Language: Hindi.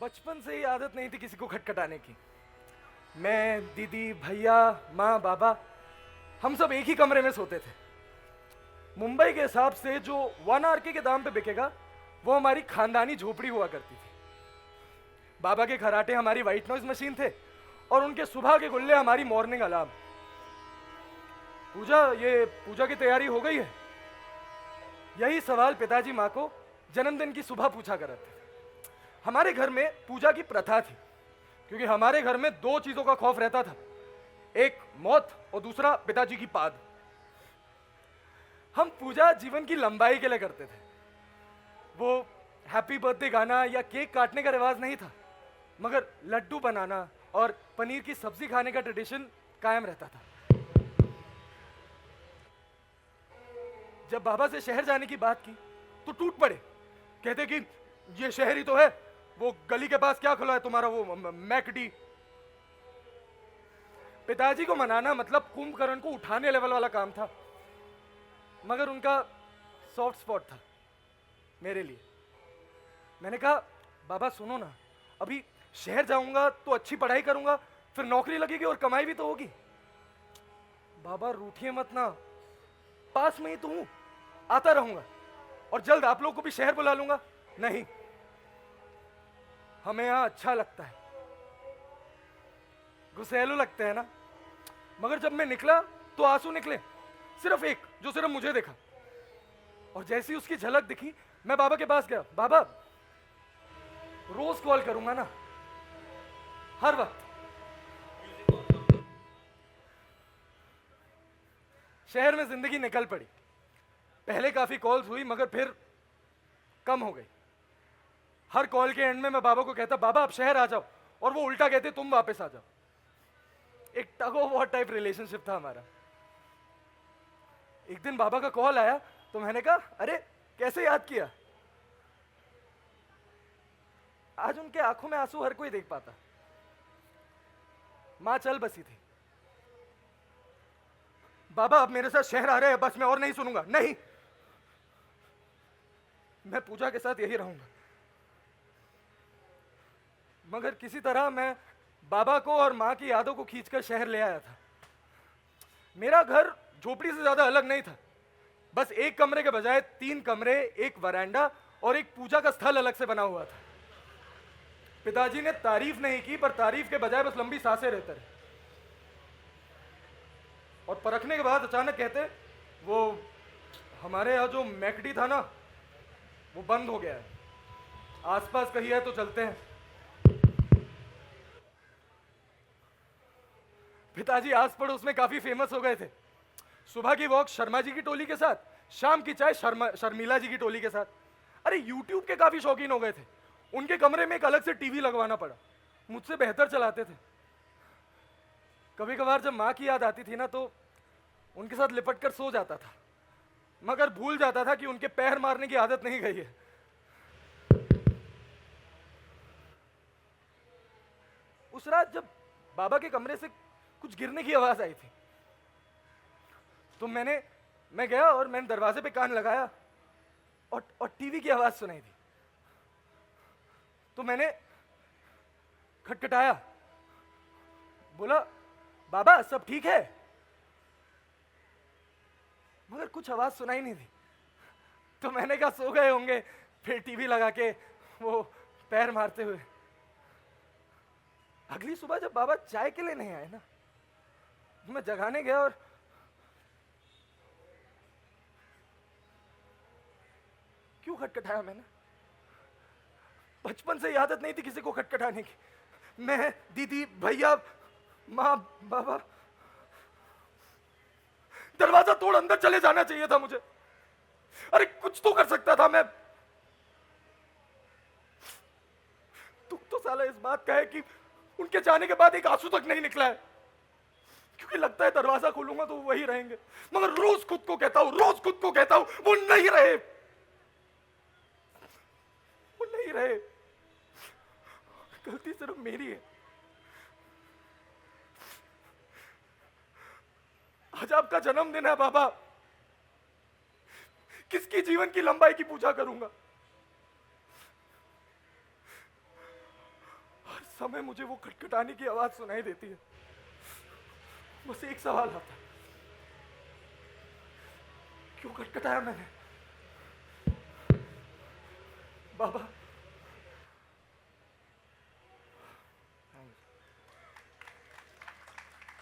बचपन से ही आदत नहीं थी किसी को खटखटाने की। मैं, दीदी, भैया, माँ, बाबा, हम सब एक ही कमरे में सोते थे। मुंबई के हिसाब से जो 1 RK के दाम पे बिकेगा वो हमारी खानदानी झोपड़ी हुआ करती थी। बाबा के खराटे हमारी व्हाइट नॉइज मशीन थे और उनके सुबह के गुल्ले हमारी मॉर्निंग अलार्म। पूजा की तैयारी हो गई है? यही सवाल पिताजी माँ को जन्मदिन की सुबह पूछा करते थे। हमारे घर में पूजा की प्रथा थी क्योंकि हमारे घर में 2 चीजों का खौफ रहता था, एक मौत और दूसरा पिताजी की पाद। हम पूजा जीवन की लंबाई के लिए करते थे। वो हैप्पी बर्थडे गाना या केक काटने का रिवाज नहीं था, मगर लड्डू बनाना और पनीर की सब्जी खाने का ट्रेडिशन कायम रहता था। जब बाबा से शहर जाने की बात की तो टूट पड़े। कहते कि ये शहर ही तो है, वो गली के पास क्या खुला है तुम्हारा वो मैकडी। पिताजी को मनाना मतलब कुंभकर्ण को उठाने लेवल वाला काम था, मगर उनका सॉफ्ट स्पॉट था मेरे लिए। मैंने कहा बाबा सुनो ना, अभी शहर जाऊंगा तो अच्छी पढ़ाई करूंगा, फिर नौकरी लगेगी और कमाई भी तो होगी। बाबा रूठिए मत ना, पास में ही तो हूं, आता रहूंगा और जल्द आप लोग को भी शहर बुला लूंगा। नहीं, हमें यहां अच्छा लगता है। गुस्सैलू लगते हैं ना। मगर जब मैं निकला तो आंसू निकले, सिर्फ एक जो सिर्फ मुझे देखा। और जैसी उसकी झलक दिखी मैं बाबा के पास गया। बाबा रोज कॉल करूंगा ना, हर वक्त। शहर में जिंदगी निकल पड़ी। पहले काफी कॉल्स हुई मगर फिर कम हो गई। हर कॉल के एंड में मैं बाबा को कहता बाबा आप शहर आ जाओ, और वो उल्टा कहते तुम वापस आ जाओ। एक tug of war type relationship था हमारा। एक दिन बाबा का कॉल आया तो मैंने कहा अरे कैसे याद किया। आज उनके आंखों में आंसू हर कोई देख पाता। मां चल बसी थी। बाबा आप मेरे साथ शहर आ रहे हैं, बस मैं और नहीं सुनूंगा। नहीं, मैं पूजा के साथ यही रहूंगा। मगर किसी तरह मैं बाबा को और मां की यादों को खींचकर शहर ले आया था। मेरा घर झोपड़ी से ज्यादा अलग नहीं था। बस एक कमरे के बजाय 3 कमरे, एक वरांडा और एक पूजा का स्थल अलग से बना हुआ था। पिताजी ने तारीफ नहीं की, पर तारीफ के बजाय बस लंबी सांसें लेते रहे। और परखने के बाद अचानक कहते वो हमारे यहाँ जो मैकडी था ना वो बंद हो गया है, आसपास कहीं है तो चलते हैं। पिताजी आस पड़ोस में काफी फेमस हो गए थे। सुबह की वॉक शर्मा जी की टोली के साथ, शाम की चाय शर्मिला जी की टोली के साथ। अरे यूट्यूब के काफी शौकीन हो गए थे। उनके कमरे में एक अलग से टीवी लगवाना पड़ा। मुझसे बेहतर चलाते थे। कभी कभार जब माँ की याद आती थी ना तो उनके साथ लिपट कर सो जाता था, मगर भूल जाता था कि उनके पैर मारने की आदत नहीं गई है। उस रात जब बाबा के कमरे से कुछ गिरने की आवाज आई थी तो मैं गया और मैंने दरवाजे पे कान लगाया और टीवी की आवाज सुनाई थी। तो मैंने खटखटाया, बोला बाबा सब ठीक है? मगर कुछ आवाज सुनाई नहीं थी। तो मैंने कहा सो गए होंगे, फिर टीवी लगा के वो पैर मारते हुए। अगली सुबह जब बाबा चाय के लिए नहीं आए ना, मैं जगाने गया और क्यों खटखटाया मैंने? बचपन से ही आदत नहीं थी किसी को खटखटाने की। मैं, दीदी, भैया, माँ, बाबा, दरवाजा तोड़ अंदर चले जाना चाहिए था मुझे। अरे कुछ तो कर सकता था मैं। दुख तो साला इस बात का है कि उनके जाने के बाद एक आंसू तक नहीं निकला है, क्योंकि लगता है दरवाजा खोलूंगा तो वही रहेंगे। मगर रोज खुद को कहता हूं, वो नहीं रहे। वो नहीं रहे। गलती सिर्फ मेरी है। आज आपका जन्मदिन है बाबा, किसकी जीवन की लंबाई की पूजा करूंगा? समय मुझे वो खटखटाने की आवाज सुनाई देती है। बस एक सवाल आता है, क्यों खटखटाया मैंने? बाबा